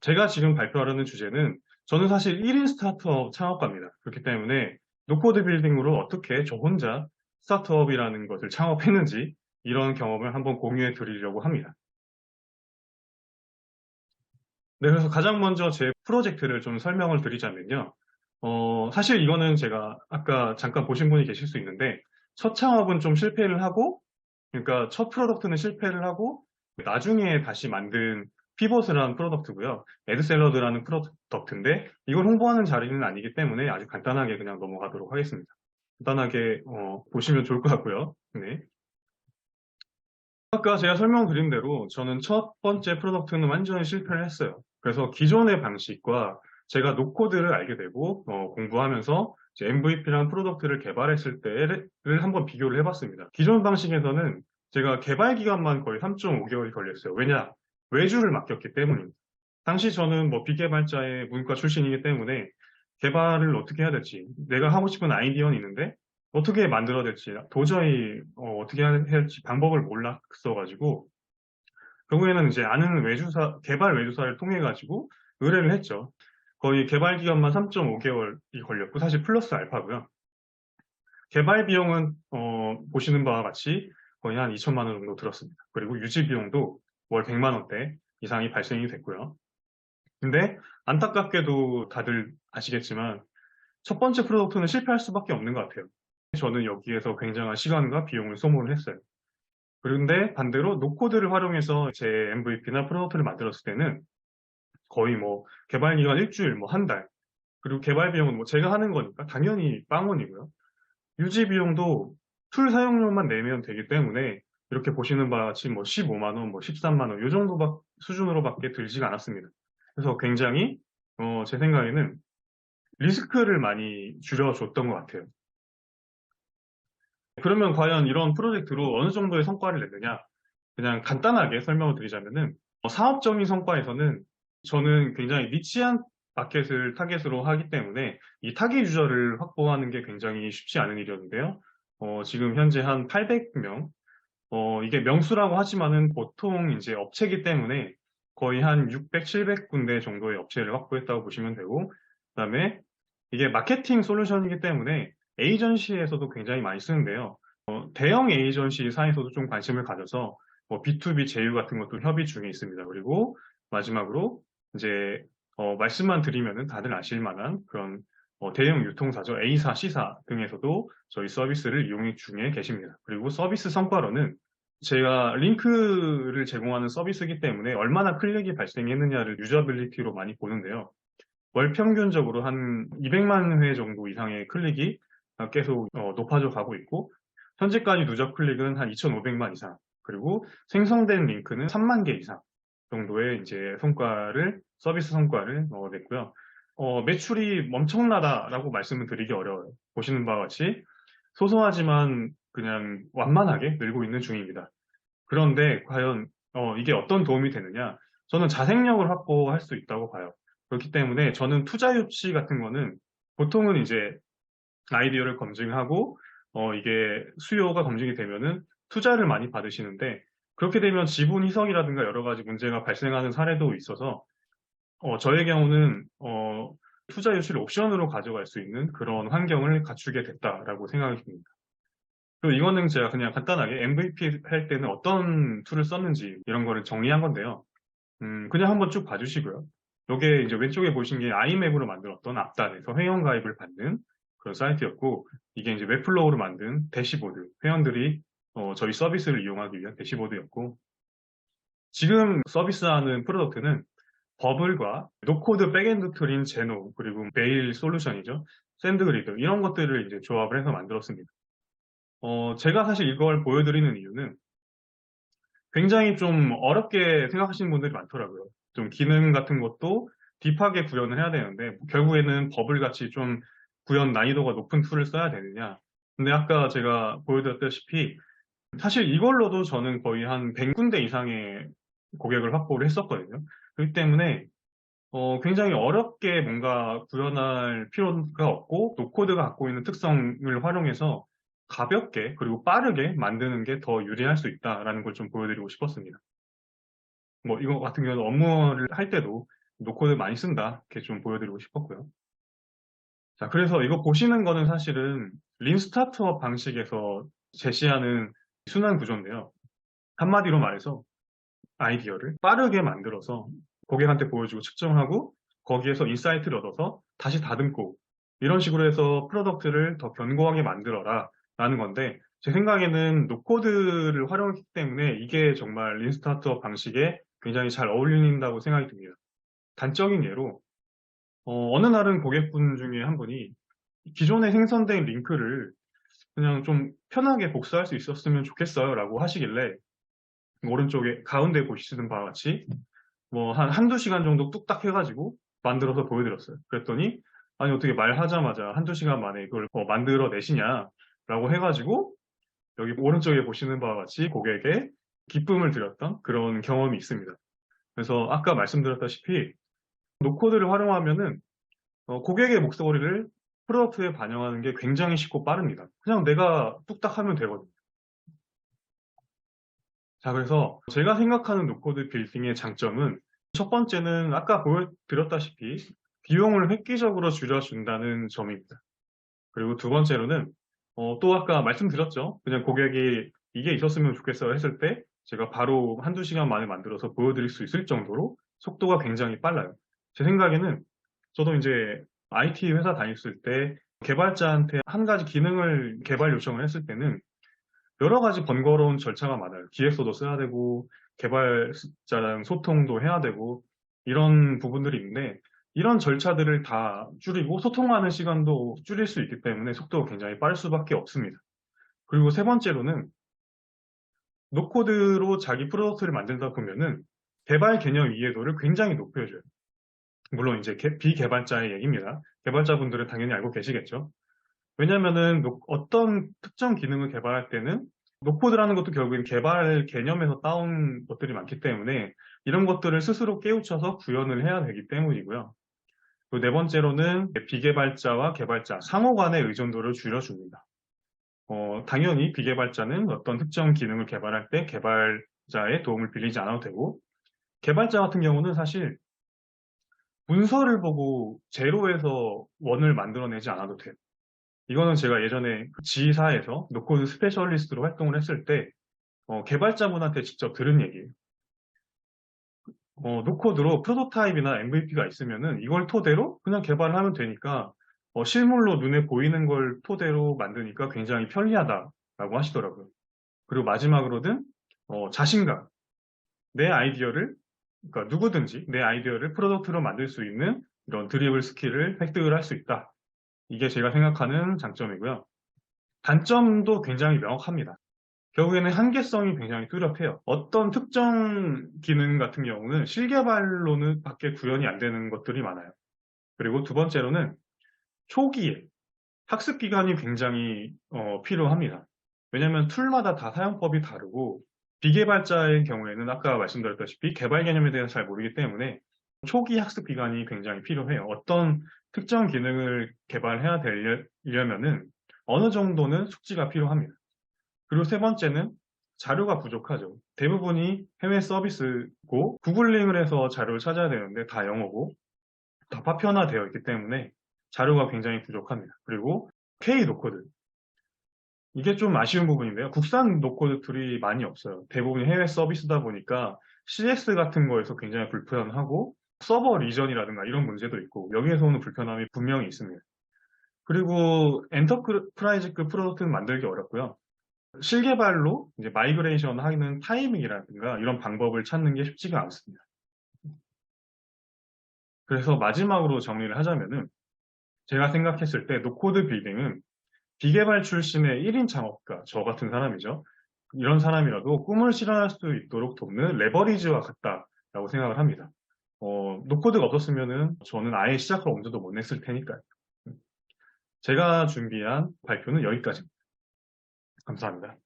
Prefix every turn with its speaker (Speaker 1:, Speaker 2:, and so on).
Speaker 1: 제가 지금 발표하려는 주제는 저는 사실 1인 스타트업 창업가입니다. 그렇기 때문에 노코드 빌딩으로 어떻게 저 혼자 스타트업이라는 것을 창업했는지 이런 경험을 한번 공유해 드리려고 합니다. 네, 그래서 가장 먼저 제 프로젝트를 좀 설명을 드리자면요. 사실 이거는 제가 아까 잠깐 보신 분이 계실 수 있는데 첫 창업은 좀 실패를 하고 그러니까 첫 프로덕트는 실패를 하고 나중에 다시 만든 피벗이라는 프로덕트고요. 에드샐러드라는 프로덕트인데 이걸 홍보하는 자리는 아니기 때문에 아주 간단하게 그냥 넘어가도록 하겠습니다. 간단하게 보시면 좋을 것 같고요. 네. 아까 제가 설명드린 대로 저는 첫 번째 프로덕트는 완전히 실패를 했어요. 그래서 기존의 방식과 제가 노코드를 알게 되고 공부하면서 MVP랑 프로덕트를 개발했을 때를 한번 비교를 해봤습니다. 기존 방식에서는 제가 개발 기간만 거의 3.5개월이 걸렸어요. 왜냐? 외주를 맡겼기 때문입니다. 당시 저는 뭐 비개발자의 문과 출신이기 때문에 개발을 어떻게 해야 될지, 내가 하고 싶은 아이디어는 있는데 어떻게 만들어야 될지 도저히 떻게 해야 할지 방법을 몰랐어가지고 결국에는 이제 아는 외주사, 개발 외주사를 통해 가지고 의뢰를 했죠. 거의 개발 기간만 3.5개월이 걸렸고 사실 플러스 알파고요. 개발 비용은 보시는 바와 같이 거의 한 2천만 원 정도 들었습니다. 그리고 유지 비용도 월 100만 원대 이상이 발생이 됐고요. 근데 안타깝게도 다들 아시겠지만 첫 번째 프로덕트는 실패할 수밖에 없는 것 같아요. 저는 여기에서 굉장한 시간과 비용을 소모를 했어요. 그런데 반대로 노코드를 활용해서 제 MVP나 프로덕트를 만들었을 때는 거의 뭐 개발 기간 일주일, 뭐 한 달, 그리고 개발 비용은 뭐 제가 하는 거니까 당연히 빵원이고요. 유지 비용도 툴 사용료만 내면 되기 때문에 이렇게 보시는 바와 같이 뭐 15만 원, 뭐 13만 원, 이 정도 수준으로밖에 들지가 않았습니다. 그래서 굉장히 제 생각에는 리스크를 많이 줄여줬던 것 같아요. 그러면 과연 이런 프로젝트로 어느 정도의 성과를 냈느냐? 그냥 간단하게 설명을 드리자면은 사업적인 성과에서는 저는 굉장히 니치한 마켓을 타겟으로 하기 때문에 이 타깃 유저를 확보하는 게 굉장히 쉽지 않은 일이었는데요. 지금 현재 한 800명, 이게 명수라고 하지만은 보통 이제 업체이기 때문에 거의 한 600, 700군데 정도의 업체를 확보했다고 보시면 되고, 그다음에 이게 마케팅 솔루션이기 때문에 에이전시에서도 굉장히 많이 쓰는데요. 대형 에이전시 사이에서도 좀 관심을 가져서 뭐 B2B 제휴 같은 것도 협의 중에 있습니다. 그리고 마지막으로 이제 말씀만 드리면은 다들 아실 만한 그런 대형 유통사죠. A사, C사 등에서도 저희 서비스를 이용 중에 계십니다. 그리고 서비스 성과로는 제가 링크를 제공하는 서비스이기 때문에 얼마나 클릭이 발생했느냐를 유저빌리티로 많이 보는데요. 월 평균적으로 한 200만 회 정도 이상의 클릭이 계속 높아져 가고 있고 현재까지 누적 클릭은 한 2,500만 이상 그리고 생성된 링크는 3만 개 이상 정도의 이제 서비스 성과를 냈고요. 매출이 엄청나다라고 말씀을 드리기 어려워요. 보시는 바와 같이 소소하지만 그냥 완만하게 늘고 있는 중입니다. 그런데 과연 이게 어떤 도움이 되느냐? 저는 자생력을 확보할 수 있다고 봐요. 그렇기 때문에 저는 투자 유치 같은 거는 보통은 이제 아이디어를 검증하고 이게 수요가 검증이 되면은 투자를 많이 받으시는데 그렇게 되면 지분 희석이라든가 여러 가지 문제가 발생하는 사례도 있어서 저의 경우는 투자 유치를 옵션으로 가져갈 수 있는 그런 환경을 갖추게 됐다라고 생각이 듭니다. 그리고 이거는 제가 그냥 간단하게 MVP 할 때는 어떤 툴을 썼는지 이런 거를 정리한 건데요. 그냥 한번 쭉 봐주시고요. 요게 이제 왼쪽에 보신 게 아이맵으로 만들었던 앞단에서 회원 가입을 받는 그런 사이트였고, 이게 이제 웹플로우로 만든 대시보드, 회원들이 저희 서비스를 이용하기 위한 대시보드였고, 지금 서비스하는 프로덕트는 버블과 노코드 백엔드 툴인 제노, 그리고 메일 솔루션이죠. 샌드그리드, 이런 것들을 이제 조합을 해서 만들었습니다. 제가 사실 이걸 보여드리는 이유는 굉장히 좀 어렵게 생각하시는 분들이 많더라고요. 좀 기능 같은 것도 딥하게 구현을 해야 되는데 결국에는 버블 같이 좀 구현 난이도가 높은 툴을 써야 되느냐. 근데 아까 제가 보여드렸다시피 사실 이걸로도 저는 거의 한 100군데 이상의 고객을 확보를 했었거든요. 그렇기 때문에 굉장히 어렵게 뭔가 구현할 필요가 없고 노코드가 갖고 있는 특성을 활용해서 가볍게 그리고 빠르게 만드는 게 더 유리할 수 있다라는 걸 좀 보여드리고 싶었습니다. 뭐 이거 같은 경우는 업무를 할 때도 노코드 많이 쓴다. 이렇게 좀 보여드리고 싶었고요. 자, 그래서 이거 보시는 거는 사실은 린 스타트업 방식에서 제시하는 순환 구조인데요. 한마디로 말해서 아이디어를 빠르게 만들어서 고객한테 보여주고 측정하고 거기에서 인사이트를 얻어서 다시 다듬고 이런 식으로 해서 프로덕트를 더 견고하게 만들어라 라는 건데, 제 생각에는 노코드를 활용했기 때문에 이게 정말 린 스타트업 방식에 굉장히 잘 어울린다고 생각이 듭니다. 단적인 예로 어느 날은 고객분 중에 한 분이 기존에 생성된 링크를 그냥 좀 편하게 복사할 수 있었으면 좋겠어요 라고 하시길래, 오른쪽에 가운데 보시는 바와 같이 뭐 한두 시간 정도 뚝딱 해가지고 만들어서 보여드렸어요. 그랬더니 아니 어떻게 말하자마자 한두 시간 만에 이걸 만들어 내시냐라고 해가지고 여기 오른쪽에 보시는 바와 같이 고객에게 기쁨을 드렸던 그런 경험이 있습니다. 그래서 아까 말씀드렸다시피 노코드를 활용하면은 고객의 목소리를 프로덕트에 반영하는 게 굉장히 쉽고 빠릅니다. 그냥 내가 뚝딱 하면 되거든요. 자, 그래서 제가 생각하는 노코드 빌딩의 장점은, 첫 번째는 아까 보여드렸다시피 비용을 획기적으로 줄여준다는 점입니다. 그리고 두 번째로는 또 아까 말씀드렸죠. 그냥 고객이 이게 있었으면 좋겠어요 했을 때 제가 바로 한두 시간 만에 만들어서 보여드릴 수 있을 정도로 속도가 굉장히 빨라요. 제 생각에는 저도 이제 IT 회사 다녔을 때 개발자한테 한 가지 기능을 개발 요청을 했을 때는 여러 가지 번거로운 절차가 많아요. 기획서도 써야 되고 개발자랑 소통도 해야 되고 이런 부분들이 있는데, 이런 절차들을 다 줄이고 소통하는 시간도 줄일 수 있기 때문에 속도가 굉장히 빠를 수밖에 없습니다. 그리고 세 번째로는 노코드로 자기 프로덕트를 만들다 보면은 개발 개념 이해도를 굉장히 높여줘요. 물론 이제 비개발자의 얘기입니다. 개발자분들은 당연히 알고 계시겠죠. 왜냐면은 어떤 특정 기능을 개발할 때는 노코드라는 것도 결국엔 개발 개념에서 따온 것들이 많기 때문에 이런 것들을 스스로 깨우쳐서 구현을 해야 되기 때문이고요. 그리고 네 번째로는 비개발자와 개발자 상호 간의 의존도를 줄여줍니다. 당연히 비개발자는 어떤 특정 기능을 개발할 때 개발자의 도움을 빌리지 않아도 되고, 개발자 같은 경우는 사실 문서를 보고 제로에서 원을 만들어내지 않아도 돼요. 이거는 제가 예전에 지사에서 노코드 스페셜리스트로 활동을 했을 때 개발자분한테 직접 들은 얘기예요. 노코드로 프로토타입이나 MVP가 있으면은 이걸 토대로 그냥 개발을 하면 되니까 실물로 눈에 보이는 걸 토대로 만드니까 굉장히 편리하다라고 하시더라고요. 그리고 마지막으로는 자신감. 내 아이디어를, 그러니까 누구든지 내 아이디어를 프로덕트로 만들 수 있는 이런 드리블 스킬을 획득을 할 수 있다. 이게 제가 생각하는 장점이고요. 단점도 굉장히 명확합니다. 결국에는 한계성이 굉장히 뚜렷해요. 어떤 특정 기능 같은 경우는 실개발로는 밖에 구현이 안 되는 것들이 많아요. 그리고 두 번째로는 초기에 학습 기간이 굉장히 필요합니다. 왜냐하면 툴마다 다 사용법이 다르고, 비개발자의 경우에는 아까 말씀드렸다시피 개발 개념에 대해서 잘 모르기 때문에 초기 학습 기간이 굉장히 필요해요. 어떤 특정 기능을 개발해야 되려면은 어느 정도는 숙지가 필요합니다. 그리고 세 번째는 자료가 부족하죠. 대부분이 해외 서비스고 구글링을 해서 자료를 찾아야 되는데 다 영어고 다 파편화되어 있기 때문에 자료가 굉장히 부족합니다. 그리고 K 노코드. 이게 좀 아쉬운 부분인데요. 국산 노코드 툴이 많이 없어요. 대부분 해외 서비스다 보니까 CS 같은 거에서 굉장히 불편하고 서버 리전이라든가 이런 문제도 있고 여기에서 오는 불편함이 분명히 있습니다. 그리고 엔터프라이즈급 프로덕트는 만들기 어렵고요. 실개발로 이제 마이그레이션 하는 타이밍이라든가 이런 방법을 찾는 게 쉽지가 않습니다. 그래서 마지막으로 정리를 하자면은, 제가 생각했을 때 노코드 빌딩은 비개발 출신의 1인 창업가, 저 같은 사람이죠. 이런 사람이라도 꿈을 실현할 수 있도록 돕는 레버리지와 같다라고 생각을 합니다. 노코드가 없었으면은 저는 아예 시작할 엄두도 못 냈을 테니까요. 제가 준비한 발표는 여기까지입니다. 감사합니다.